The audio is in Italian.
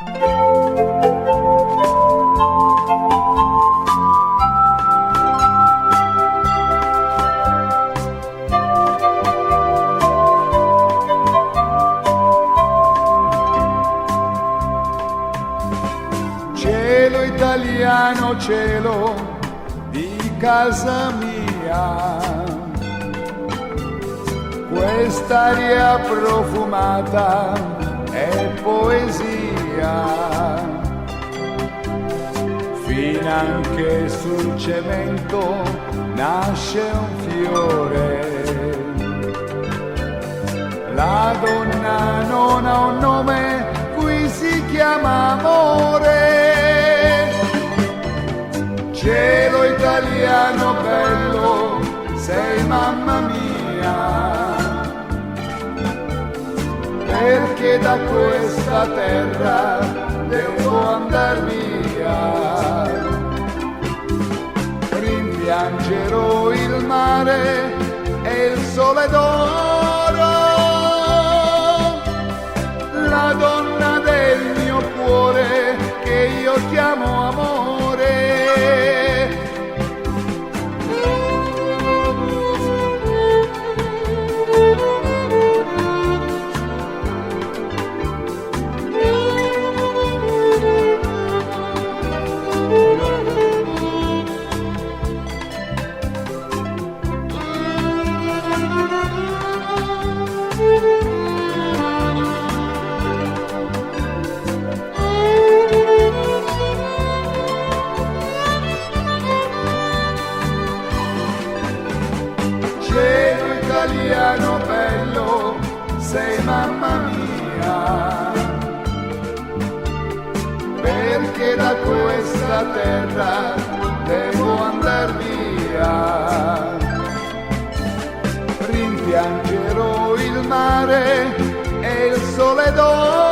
Cielo italiano, cielo di casa mia, quest'aria profumata è poesia, finanche sul cemento nasce un fiore. La donna non ha un nome, qui si chiama amore. Cielo italiano bello, sei mamma mia, perché da questa terra devo andar via. Rimpiangerò il mare e il sole d'oro, la donna del mio cuore che io chiamo amore. Cielo italiano bello, sei mamma mia, perché da questa terra devo andar via. Rimpiangerò il mare e il sole d'oro,